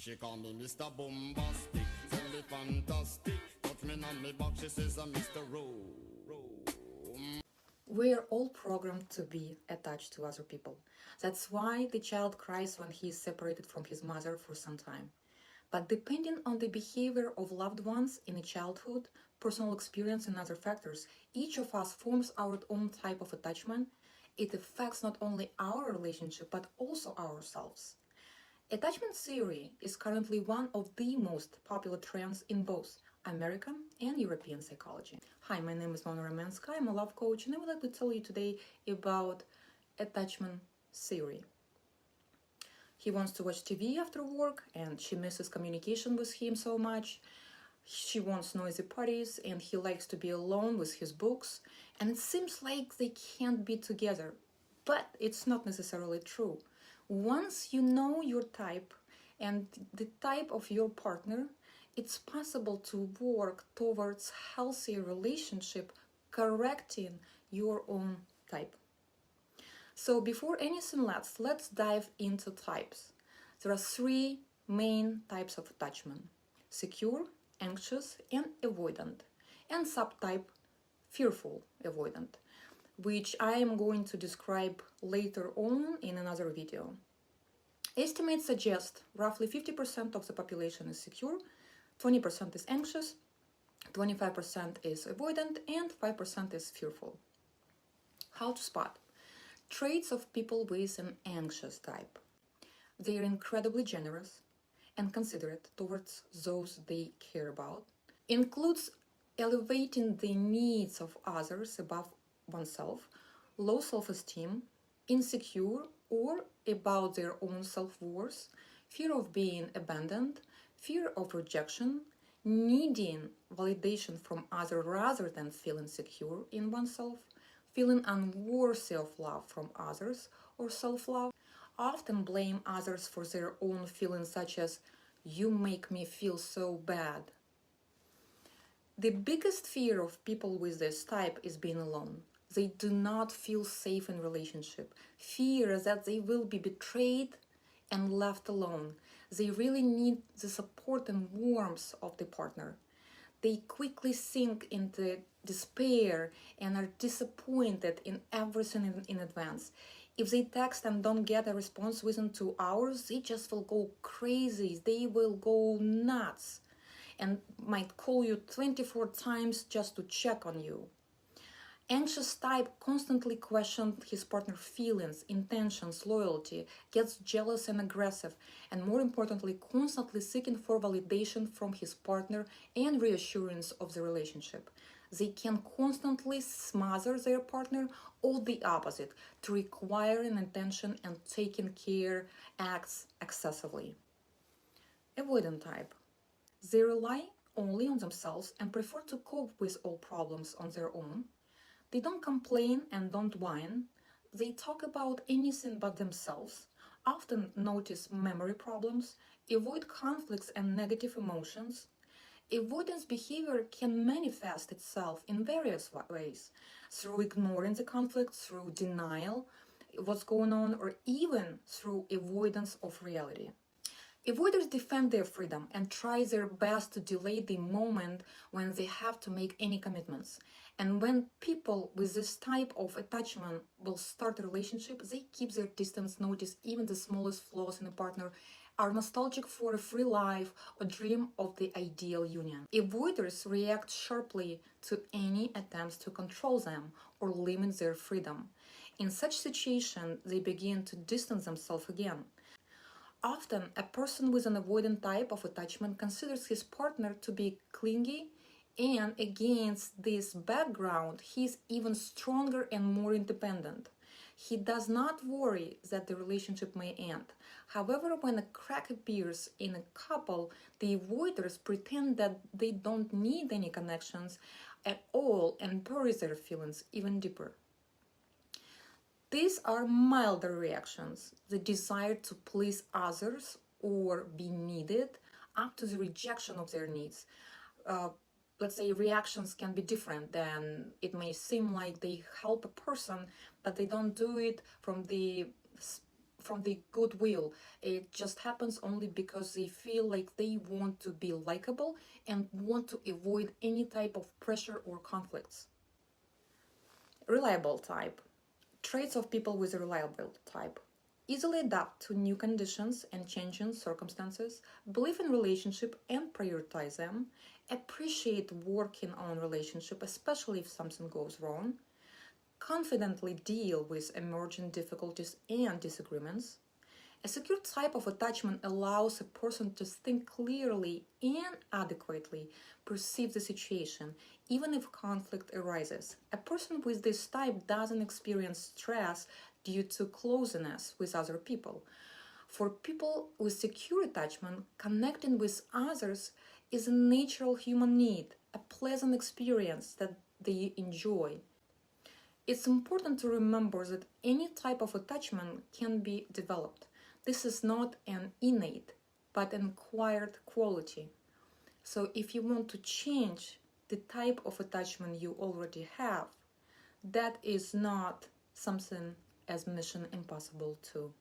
She call me Mr. Bombastic, tell me fantastic. Touch me on me back, she says I'm Mr. We're all programmed to be attached to other people. That's why the child cries when he is separated from his mother for some time. But depending on the behavior of loved ones in childhood, personal experience, and other factors, each of us forms our own type of attachment. It affects not only our relationship, but also ourselves. Attachment theory is currently one of the most popular trends in both American and European psychology. Hi, my name is Romenska. I'm a love coach, and I would like to tell you today about attachment theory. He wants to watch TV after work, and she misses communication with him so much. She wants noisy parties, and he likes to be alone with his books. And it seems like they can't be together, but it's not necessarily true. Once you know your type and the type of your partner, it's possible to work towards healthier relationship, correcting your own type. So before anything, let's dive into types. There are three main types of attachment: secure, anxious, and avoidant, and subtype fearful avoidant, which I am going to describe later on in another video. Estimates suggest roughly 50% of the population is secure, 20% is anxious, 25% is avoidant, and 5% is fearful. How to spot? Traits of people with an anxious type. They are incredibly generous and considerate towards those they care about. Includes elevating the needs of others above oneself, low self-esteem, insecure or about their own self-worth, fear of being abandoned, fear of rejection, needing validation from others rather than feeling secure in oneself, feeling unworthy of love from others or self-love, often blame others for their own feelings, such as, "You make me feel so bad." The biggest fear of people with this type is being alone. They do not feel safe in relationship. Fear that they will be betrayed and left alone. They really need the support and warmth of the partner. They quickly sink into despair and are disappointed in everything in advance. If they text and don't get a response within 2 hours, they just will go crazy. They will go nuts and might call you 24 times just to check on you. Anxious type constantly questions his partner's feelings, intentions, loyalty, gets jealous and aggressive, and more importantly, constantly seeking for validation from his partner and reassurance of the relationship. They can constantly smother their partner or the opposite, to requiring attention and taking care, acts excessively. Avoidant type. They rely only on themselves and prefer to cope with all problems on their own. They don't complain and don't whine. They talk about anything but themselves, often notice memory problems, avoid conflicts and negative emotions. Avoidance behavior can manifest itself in various ways, through ignoring the conflict, through denial, what's going on, or even through avoidance of reality. Avoiders defend their freedom and try their best to delay the moment when they have to make any commitments. And when people with this type of attachment will start a relationship, they keep their distance, notice even the smallest flaws in a partner, are nostalgic for a free life or dream of the ideal union. Avoiders react sharply to any attempts to control them or limit their freedom. In such situation, they begin to distance themselves again. Often, a person with an avoidant type of attachment considers his partner to be clingy, and against this background, he is even stronger and more independent. He does not worry that the relationship may end. However, when a crack appears in a couple, the avoiders pretend that they don't need any connections at all and bury their feelings even deeper. These are milder reactions: the desire to please others or be needed, up to the rejection of their needs. Let's say reactions can be different. Then it may seem like they help a person, but they don't do it from the goodwill. It just happens only because they feel like they want to be likable and want to avoid any type of pressure or conflicts. Reliable type. Traits of people with a reliable type. Easily adapt to new conditions and changing circumstances, believe in relationship and prioritize them, appreciate working on relationship, especially if something goes wrong, confidently deal with emerging difficulties and disagreements. A secure type of attachment allows a person to think clearly and adequately perceive the situation, even if conflict arises. A person with this type doesn't experience stress due to closeness with other people. For people with secure attachment, connecting with others is a natural human need, a pleasant experience that they enjoy. It's important to remember that any type of attachment can be developed. This is not an innate, but an acquired quality. So if you want to change the type of attachment you already have, that is not something as mission impossible to